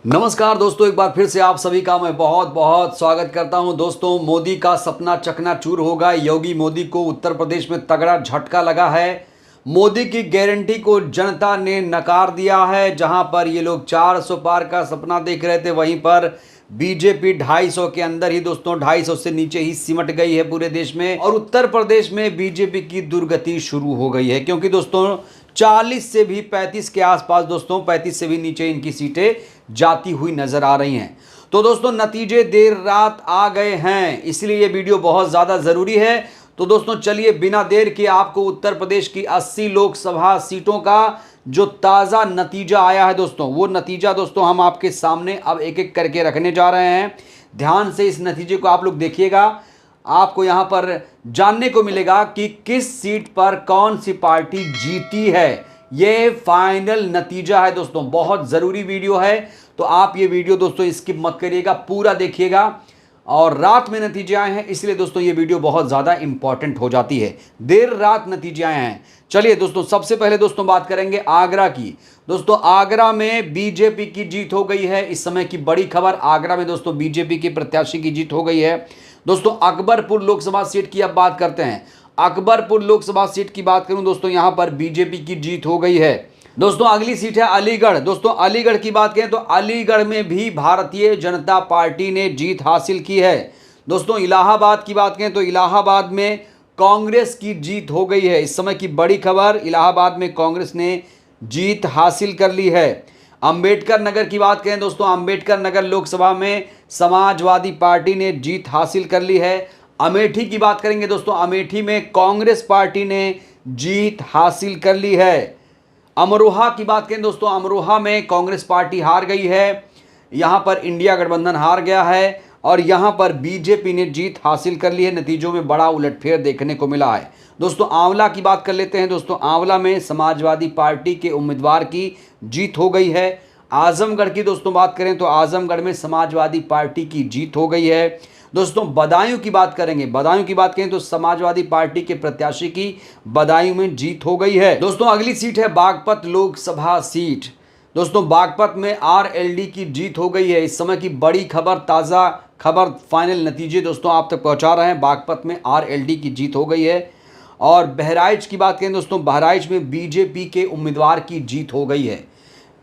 नमस्कार दोस्तों, एक बार फिर से आप सभी का मैं बहुत बहुत स्वागत करता हूं। दोस्तों, मोदी का सपना चकनाचूर होगा। योगी मोदी को उत्तर प्रदेश में तगड़ा झटका लगा है। मोदी की गारंटी को जनता ने नकार दिया है। जहां पर ये लोग 400 पार का सपना देख रहे थे, वहीं पर बीजेपी 250 के अंदर ही दोस्तों 250 से नीचे ही सिमट गई है पूरे देश में। और उत्तर प्रदेश में बीजेपी की दुर्गति शुरू हो गई है, क्योंकि दोस्तों 40 से भी 35 के आसपास दोस्तों 35 से भी नीचे इनकी सीटें जाती हुई नजर आ रही हैं। तो दोस्तों नतीजे देर रात आ गए हैं, इसलिए ये वीडियो बहुत ज़्यादा ज़रूरी है। तो दोस्तों चलिए बिना देर के आपको उत्तर प्रदेश की 80 लोकसभा सीटों का जो ताज़ा नतीजा आया है दोस्तों, वो नतीजा दोस्तों हम आपके सामने अब एक एक करके रखने जा रहे हैं। ध्यान से इस नतीजे को आप लोग देखिएगा। आपको यहाँ पर जानने को मिलेगा कि किस सीट पर कौन सी पार्टी जीती है। ये फाइनल नतीजा है दोस्तों, बहुत ज़रूरी वीडियो है। तो आप ये वीडियो दोस्तों स्किप मत करिएगा, पूरा देखिएगा। और रात में नतीजे आए हैं, इसलिए दोस्तों ये वीडियो बहुत ज़्यादा इंपॉर्टेंट हो जाती है। देर रात नतीजे आए हैं। चलिए दोस्तों, सबसे पहले दोस्तों बात करेंगे आगरा की। दोस्तों आगरा में बीजेपी की जीत हो गई है। इस समय की बड़ी खबर, आगरा में दोस्तों बीजेपी के प्रत्याशी की जीत हो गई है। दोस्तों अकबरपुर लोकसभा सीट की अब बात करते हैं। अकबरपुर लोकसभा सीट की बात करूं दोस्तों, यहां पर बीजेपी की जीत हो गई है। दोस्तों अगली सीट है अलीगढ़। दोस्तों अलीगढ़ की बात करें तो अलीगढ़ में भी भारतीय जनता पार्टी ने जीत हासिल की है। दोस्तों इलाहाबाद की बात करें तो इलाहाबाद में कांग्रेस की जीत हो गई है। इस समय की बड़ी खबर, इलाहाबाद में कांग्रेस ने जीत हासिल कर ली है। अंबेडकर नगर की बात करें दोस्तों, अंबेडकर नगर लोकसभा में समाजवादी पार्टी ने जीत हासिल कर ली है। अमेठी की बात करेंगे दोस्तों, अमेठी में कांग्रेस पार्टी ने जीत हासिल कर ली है। अमरोहा की बात करें दोस्तों, अमरोहा में कांग्रेस पार्टी हार गई है। यहां पर इंडिया गठबंधन हार गया है और यहां पर बीजेपी ने जीत हासिल कर ली है। नतीजों में बड़ा उलटफेर देखने को मिला है। दोस्तों आंवला की बात कर लेते हैं। दोस्तों आंवला में समाजवादी पार्टी के उम्मीदवार की जीत हो गई है। आजमगढ़ की दोस्तों बात करें तो आजमगढ़ में समाजवादी पार्टी की जीत हो गई है। दोस्तों बदायूं की बात करेंगे, बदायूं की बात करें तो समाजवादी पार्टी के प्रत्याशी की बदायूं में जीत हो गई है। दोस्तों अगली सीट है बागपत लोकसभा सीट। दोस्तों बागपत में आरएलडी की जीत हो गई है। इस समय की बड़ी खबर, ताज़ा खबर, फाइनल नतीजे दोस्तों आप तक पहुंचा रहे हैं। बागपत में आरएलडी की जीत हो गई है। और बहराइच की बात करें दोस्तों, बहराइच में बीजेपी के उम्मीदवार की जीत हो गई है।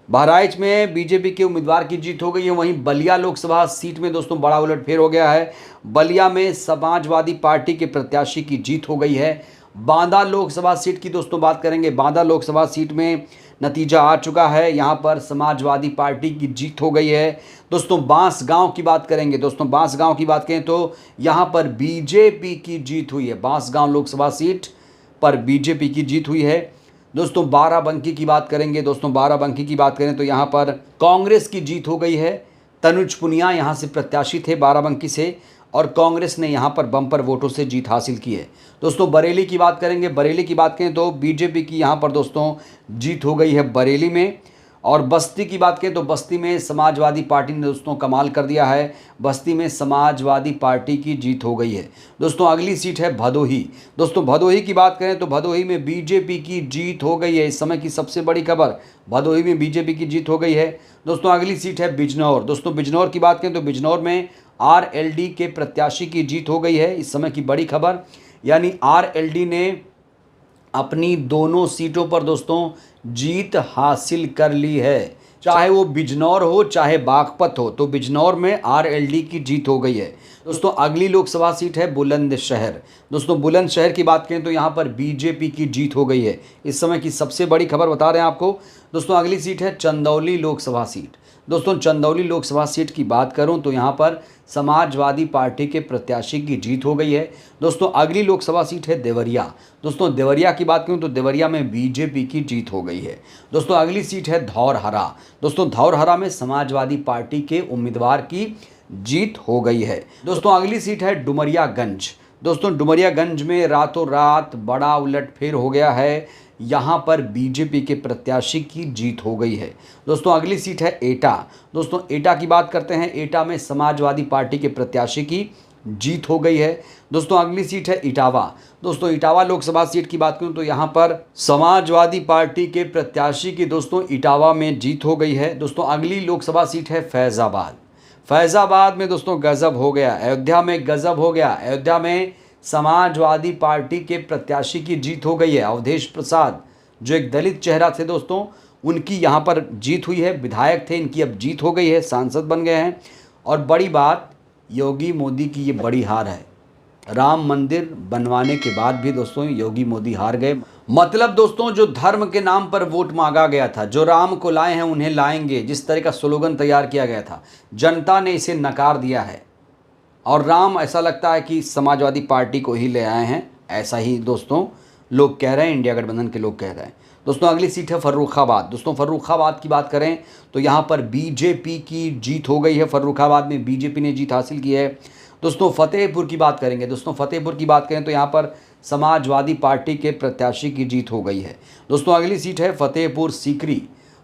बहराइच में बीजेपी के उम्मीदवार की जीत हो गई है। वहीं बलिया लोकसभा सीट में दोस्तों बड़ा उलटफेर हो गया है। बलिया में समाजवादी पार्टी के प्रत्याशी की जीत हो गई है। बांदा लोकसभा सीट की दोस्तों बात करेंगे, बांदा लोकसभा सीट में नतीजा आ चुका है। यहां पर समाजवादी पार्टी की जीत हो गई है। दोस्तों बांसगांव की बात करेंगे, दोस्तों बांसगांव की बात करें तो यहां पर बीजेपी की जीत हुई है। बांसगांव लोकसभा सीट पर बीजेपी की जीत हुई है। दोस्तों बाराबंकी की बात करेंगे, दोस्तों बाराबंकी की बात करें तो यहाँ पर कांग्रेस की जीत हो गई है। तनुज पुनिया यहाँ से प्रत्याशी थे बाराबंकी से और कांग्रेस ने यहाँ पर बम्पर वोटों से जीत हासिल की है। दोस्तों बरेली की बात करेंगे, बरेली की बात करें तो बीजेपी की यहाँ पर दोस्तों जीत हो गई है बरेली में। और बस्ती की बात करें तो बस्ती में समाजवादी पार्टी ने दोस्तों कमाल कर दिया है। बस्ती में समाजवादी पार्टी की जीत हो गई है। दोस्तों अगली सीट है भदोही। दोस्तों भदोही की बात करें तो भदोही में बीजेपी की जीत हो गई है। इस समय की सबसे बड़ी खबर, भदोही में बीजेपी की जीत हो गई है। दोस्तों अगली सीट है बिजनौर। दोस्तों बिजनौर की बात करें तो बिजनौर में आरएलडी के प्रत्याशी की जीत हो गई है। इस समय की बड़ी खबर, यानी आरएलडी ने अपनी दोनों सीटों पर दोस्तों जीत हासिल कर ली है। चाहे वो बिजनौर हो चाहे बागपत हो, तो बिजनौर में आरएलडी की जीत हो गई है। दोस्तों अगली लोकसभा सीट है बुलंदशहर। दोस्तों बुलंदशहर की बात करें तो यहाँ पर बीजेपी की जीत हो गई है। इस समय की सबसे बड़ी खबर बता रहे हैं आपको। दोस्तों अगली सीट है चंदौली लोकसभा सीट। दोस्तों चंदौली लोकसभा सीट की बात करूं तो यहाँ पर समाजवादी पार्टी के प्रत्याशी की जीत हो गई है। दोस्तों अगली लोकसभा सीट है देवरिया। दोस्तों देवरिया की बात करूं तो देवरिया में बीजेपी की जीत हो गई है। दोस्तों अगली सीट है धौरहरा। दोस्तों धौरहरा में समाजवादी पार्टी के उम्मीदवार की जीत हो गई है। दोस्तों अगली सीट है डुमरियागंज। दोस्तों डुमरियागंज में रातों रात बड़ा उलटफेर हो गया है। यहाँ पर बीजेपी के प्रत्याशी की जीत हो गई है। दोस्तों अगली सीट है एटा। दोस्तों एटा की बात करते हैं, एटा में समाजवादी पार्टी के प्रत्याशी की जीत हो गई है। दोस्तों अगली सीट है इटावा। दोस्तों इटावा लोकसभा सीट की बात करूं तो यहाँ पर समाजवादी पार्टी के प्रत्याशी की दोस्तों इटावा में जीत हो गई है। दोस्तों अगली लोकसभा सीट है फैज़ाबाद। फैज़ाबाद में दोस्तों गजब हो गया, अयोध्या में गजब हो गया। अयोध्या में समाजवादी पार्टी के प्रत्याशी की जीत हो गई है। अवधेश प्रसाद जो एक दलित चेहरा थे दोस्तों, उनकी यहाँ पर जीत हुई है। विधायक थे, इनकी अब जीत हो गई है, सांसद बन गए हैं। और बड़ी बात, योगी मोदी की ये बड़ी हार है। राम मंदिर बनवाने के बाद भी दोस्तों योगी मोदी हार गए। मतलब दोस्तों जो धर्म के नाम पर वोट मांगा गया था, जो राम को लाए हैं उन्हें लाएंगे, जिस तरह का स्लोगन तैयार किया गया था, जनता ने इसे नकार दिया है। और राम ऐसा लगता है कि समाजवादी पार्टी को ही ले आए हैं, ऐसा ही दोस्तों लोग कह रहे हैं, इंडिया गठबंधन के लोग कह रहे हैं। दोस्तों अगली सीट है फर्रुखाबाद। दोस्तों फर्रुखाबाद की बात करें तो यहाँ पर बीजेपी की जीत हो गई है। फर्रुखाबाद में बीजेपी ने जीत हासिल की है। दोस्तों फतेहपुर की बात करेंगे, दोस्तों फतेहपुर की बात करें तो यहाँ पर समाजवादी पार्टी के प्रत्याशी की जीत हो गई है। दोस्तों अगली सीट है फतेहपुर सीकरी।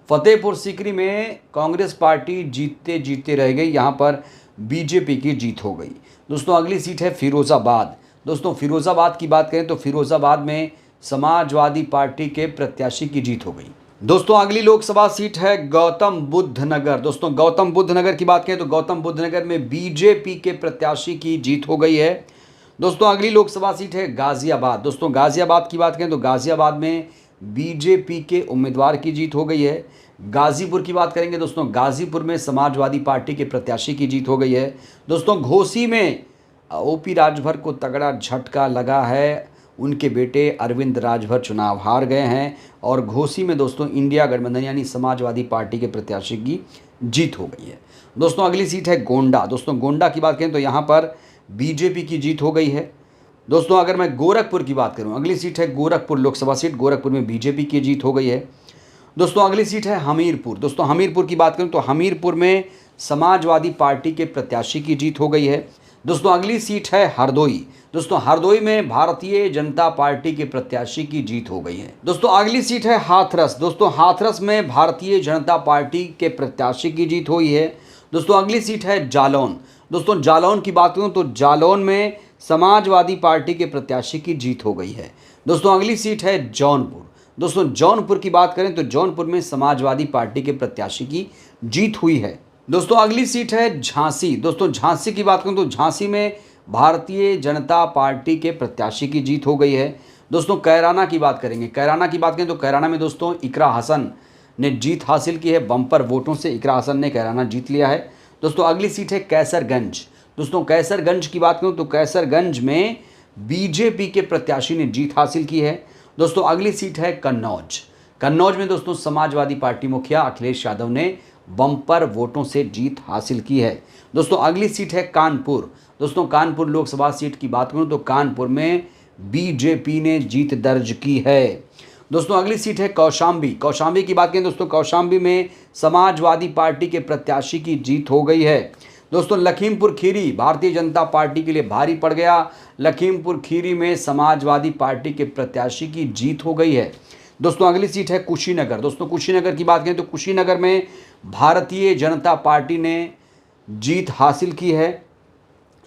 फतेहपुर सीकरी में कांग्रेस पार्टी जीतते जीतते रह गई, यहाँ पर बीजेपी की जीत हो गई। दोस्तों अगली सीट है फिरोज़ाबाद। दोस्तों फिरोज़ाबाद की बात करें तो फिरोज़ाबाद में समाजवादी पार्टी के प्रत्याशी की जीत हो गई। दोस्तों अगली लोकसभा सीट है गौतम बुद्ध नगर। दोस्तों गौतम बुद्ध नगर की बात करें तो गौतम बुद्ध नगर में बीजेपी के प्रत्याशी की जीत हो गई है। दोस्तों अगली लोकसभा सीट है गाजियाबाद। दोस्तों गाजियाबाद की बात करें तो गाजियाबाद में बीजेपी के उम्मीदवार की जीत हो गई है। गाजीपुर की बात करेंगे दोस्तों, गाजीपुर में समाजवादी पार्टी के प्रत्याशी की जीत हो गई है। दोस्तों घोसी में ओपी राजभर को तगड़ा झटका लगा है, उनके बेटे अरविंद राजभर चुनाव हार गए हैं। और घोसी में दोस्तों इंडिया गठबंधन यानी समाजवादी पार्टी के प्रत्याशी की जीत हो गई है। दोस्तों अगली सीट है गोंडा। दोस्तों गोंडा की बात करें तो यहाँ पर बीजेपी की जीत हो गई है। दोस्तों अगर मैं गोरखपुर की बात करूँ, अगली सीट है गोरखपुर लोकसभा सीट। गोरखपुर में बीजेपी की जीत हो गई है। दोस्तों अगली सीट है हमीरपुर। दोस्तों हमीरपुर की बात करूँ तो हमीरपुर में समाजवादी पार्टी के प्रत्याशी की जीत हो गई है। दोस्तों अगली सीट है हरदोई। दोस्तों हरदोई में भारतीय जनता पार्टी के प्रत्याशी की जीत हो गई है। दोस्तों अगली सीट है हाथरस। दोस्तों हाथरस में भारतीय जनता पार्टी के प्रत्याशी की जीत हुई है। दोस्तों अगली सीट है जालौन। दोस्तों जालौन की बात करूं तो जालौन में समाजवादी पार्टी के प्रत्याशी की जीत हो गई है। दोस्तों अगली सीट है जौनपुर। दोस्तों जौनपुर की बात करें तो जौनपुर में समाजवादी पार्टी के प्रत्याशी की जीत हुई है। दोस्तों अगली सीट है झांसी। दोस्तों झांसी की बात करूं तो झांसी में भारतीय जनता पार्टी के प्रत्याशी की जीत हो गई है। दोस्तों कैराना की बात करेंगे, कैराना की बात करें तो कैराना में दोस्तों इकरा हसन ने जीत हासिल की है। बम्पर वोटों से इकरा हसन ने कैराना जीत लिया है। दोस्तों अगली सीट है कैसरगंज। दोस्तों कैसरगंज की बात करूं तो कैसरगंज में बीजेपी के प्रत्याशी ने जीत हासिल की है। दोस्तों अगली सीट है कन्नौज। कन्नौज में दोस्तों समाजवादी पार्टी मुखिया अखिलेश यादव ने बम्पर वोटों से जीत हासिल की है। दोस्तों अगली सीट है कानपुर। दोस्तों कानपुर लोकसभा सीट की बात करूं तो कानपुर में बीजेपी ने जीत दर्ज की है। दोस्तों अगली सीट है कौशाम्बी। कौशाम्बी की बात करें दोस्तों, कौशाम्बी में समाजवादी पार्टी के प्रत्याशी की जीत हो गई है। दोस्तों लखीमपुर खीरी भारतीय जनता पार्टी के लिए भारी पड़ गया। लखीमपुर खीरी में समाजवादी पार्टी के प्रत्याशी की जीत हो गई है। दोस्तों अगली सीट है कुशीनगर। दोस्तों कुशीनगर की बात करें तो कुशीनगर में भारतीय जनता पार्टी ने जीत हासिल की है।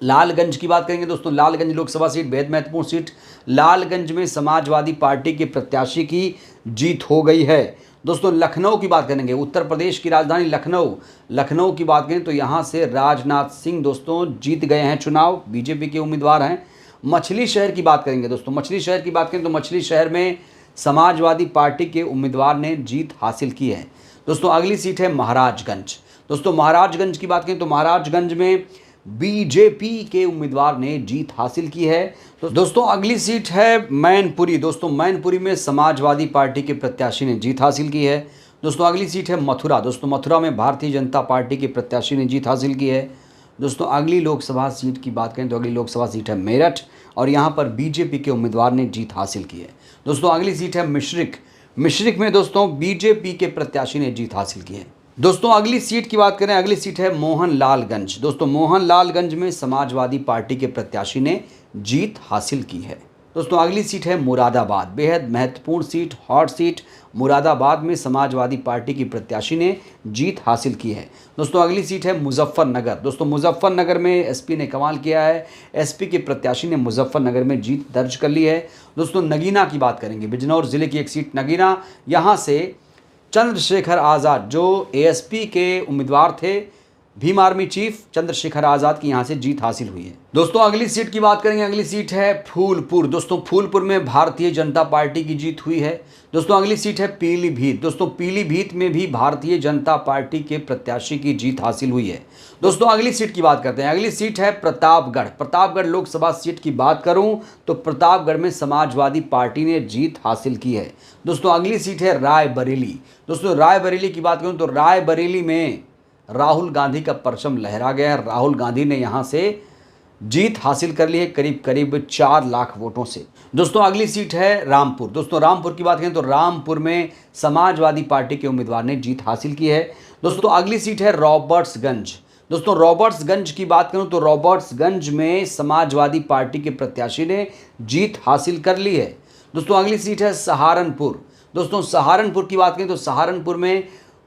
लालगंज की बात करेंगे दोस्तों, लालगंज लोकसभा सीट बेहद महत्वपूर्ण सीट। लालगंज में समाजवादी पार्टी के प्रत्याशी की जीत हो गई है। दोस्तों लखनऊ की बात करेंगे, उत्तर प्रदेश की राजधानी लखनऊ, लखनऊ की बात करें तो यहाँ से राजनाथ सिंह दोस्तों जीत गए हैं चुनाव, बीजेपी के उम्मीदवार हैं। मछली शहर की बात करेंगे दोस्तों, मछली शहर की बात करें तो मछली शहर में समाजवादी पार्टी के उम्मीदवार ने जीत हासिल की है। दोस्तों अगली सीट है महाराजगंज। दोस्तों महाराजगंज की बात करें तो महाराजगंज में बीजेपी के उम्मीदवार ने जीत हासिल की है। तो दोस्तों अगली सीट है मैनपुरी। दोस्तों मैनपुरी में समाजवादी पार्टी के प्रत्याशी ने जीत हासिल की है। दोस्तों अगली सीट है मथुरा। दोस्तों मथुरा में भारतीय जनता पार्टी के प्रत्याशी ने जीत हासिल की है। दोस्तों अगली लोकसभा सीट की बात करें तो अगली लोकसभा सीट है मेरठ और यहाँ पर बीजेपी के उम्मीदवार ने जीत हासिल की है। दोस्तों अगली सीट है मिश्रिक। मिश्रिक में दोस्तों बीजेपी के प्रत्याशी ने जीत हासिल की है। दोस्तों अगली सीट की बात करें, अगली सीट है मोहनलालगंज। दोस्तों मोहनलालगंज में समाजवादी पार्टी के प्रत्याशी ने जीत हासिल की है। दोस्तों अगली सीट है मुरादाबाद, बेहद महत्वपूर्ण सीट, हॉट सीट। मुरादाबाद में समाजवादी पार्टी की प्रत्याशी ने जीत हासिल की है। दोस्तों अगली सीट है मुजफ्फरनगर। दोस्तों मुजफ्फरनगर में एसपी ने कमाल किया है। एसपी के प्रत्याशी ने मुजफ्फरनगर में जीत दर्ज कर ली है। दोस्तों नगीना की बात करेंगे, बिजनौर जिले की एक सीट नगीना, यहाँ से चंद्रशेखर आज़ाद जो एएसपी के उम्मीदवार थे, भीम आर्मी चीफ चंद्रशेखर आज़ाद की यहाँ से जीत हासिल हुई है। दोस्तों अगली सीट की बात करेंगे, अगली सीट है फूलपुर। दोस्तों फूलपुर में भारतीय जनता पार्टी की जीत हुई है। दोस्तों अगली सीट है पीलीभीत। दोस्तों पीलीभीत में भी भारतीय जनता पार्टी के प्रत्याशी की जीत हासिल हुई है। दोस्तों अगली सीट की बात करते हैं, अगली सीट है प्रतापगढ़। प्रतापगढ़ लोकसभा सीट की बात करूं तो प्रतापगढ़ में समाजवादी पार्टी ने जीत हासिल की है। दोस्तों अगली सीट है रायबरेली। दोस्तों रायबरेली की बात करूं तो रायबरेली में राहुल गांधी का परचम लहरा गया है। राहुल गांधी ने यहां से जीत हासिल कर ली है करीब करीब 4 लाख वोटों से। दोस्तों अगली सीट है रामपुर। दोस्तों रामपुर की बात करें तो रामपुर में समाजवादी पार्टी के उम्मीदवार ने जीत हासिल की है। दोस्तों अगली सीट है रॉबर्ट्सगंज। दोस्तों रॉबर्ट्सगंज की बात करूं तो रॉबर्ट्सगंज में समाजवादी पार्टी के प्रत्याशी ने जीत हासिल कर ली है। दोस्तों अगली सीट है सहारनपुर। दोस्तों सहारनपुर की बात करें तो सहारनपुर में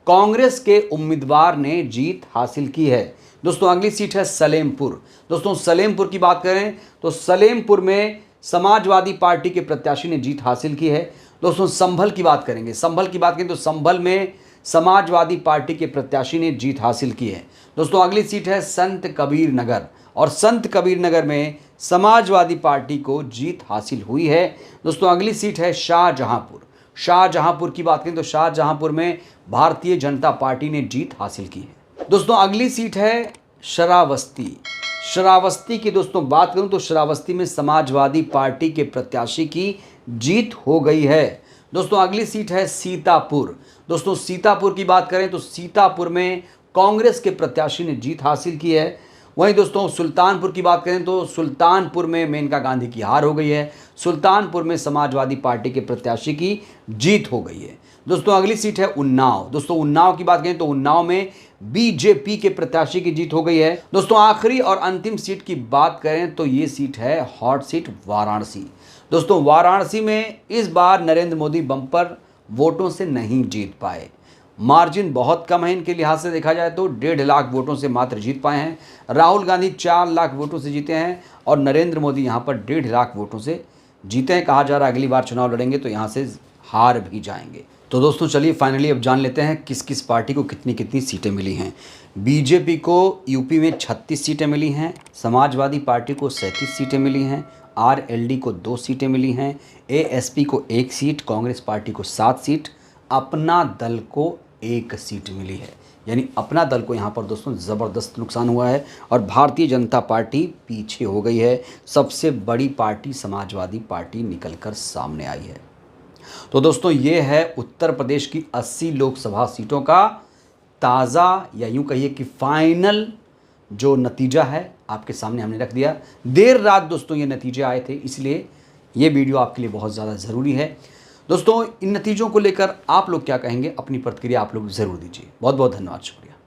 कांग्रेस के उम्मीदवार ने जीत हासिल की है। दोस्तों अगली सीट है सलेमपुर। दोस्तों सलेमपुर की बात करें तो सलेमपुर में समाजवादी पार्टी के प्रत्याशी ने जीत हासिल की है। दोस्तों संभल की बात करेंगे, संभल की बात करें तो संभल में समाजवादी पार्टी के प्रत्याशी ने जीत हासिल की है। दोस्तों अगली सीट है संत कबीर नगर, और संत कबीर नगर में समाजवादी पार्टी को जीत हासिल हुई है। दोस्तों अगली सीट है शाहजहांपुर। शाहजहांपुर की बात करें तो शाहजहांपुर में भारतीय जनता पार्टी ने जीत हासिल की है। दोस्तों अगली सीट है श्रावस्ती। श्रावस्ती की दोस्तों बात करूं तो श्रावस्ती में समाजवादी पार्टी के प्रत्याशी की जीत हो गई है। दोस्तों अगली सीट है सीतापुर। दोस्तों सीतापुर की बात करें तो सीतापुर में कांग्रेस के प्रत्याशी ने जीत हासिल की है। वहीं दोस्तों सुल्तानपुर की बात करें तो सुल्तानपुर में मेनका गांधी की हार हो गई है। सुल्तानपुर में समाजवादी पार्टी के प्रत्याशी की जीत हो गई है। दोस्तों अगली सीट है उन्नाव। दोस्तों उन्नाव की बात करें तो उन्नाव में बीजेपी के प्रत्याशी की जीत हो गई है। दोस्तों आखिरी और अंतिम सीट की बात करें तो ये सीट है हॉट सीट वाराणसी। दोस्तों वाराणसी में इस बार नरेंद्र मोदी बम्पर वोटों से नहीं जीत पाए। मार्जिन बहुत कम है इनके लिहाज से देखा जाए तो 1.5 लाख वोटों से मात्र जीत पाए हैं। राहुल गांधी 4 लाख वोटों से जीते हैं और नरेंद्र मोदी यहाँ पर 1.5 लाख वोटों से जीते हैं। कहा जा रहा है अगली बार चुनाव लड़ेंगे तो यहाँ से हार भी जाएंगे। तो दोस्तों चलिए फाइनली अब जान लेते हैं किस किस पार्टी को कितनी कितनी सीटें मिली हैं। बीजेपी को यूपी में 36 सीटें मिली हैं, समाजवादी पार्टी को 37 सीटें मिली हैं, आरएलडी को 2 सीटें मिली हैं, एएसपी को 1 सीट, कांग्रेस पार्टी को 7 सीट, अपना दल को 1 सीट मिली है। यानी अपना दल को यहाँ पर दोस्तों ज़बरदस्त नुकसान हुआ है और भारतीय जनता पार्टी पीछे हो गई है। सबसे बड़ी पार्टी समाजवादी पार्टी निकलकर सामने आई है। तो दोस्तों ये है उत्तर प्रदेश की 80 लोकसभा सीटों का ताज़ा या यूँ कहिए कि फाइनल जो नतीजा है आपके सामने हमने रख दिया। देर रात दोस्तों ये नतीजे आए थे, इसलिए ये वीडियो आपके लिए बहुत ज़्यादा ज़रूरी है। दोस्तों इन नतीजों को लेकर आप लोग क्या कहेंगे, अपनी प्रतिक्रिया आप लोग ज़रूर दीजिए। बहुत बहुत धन्यवाद, शुक्रिया।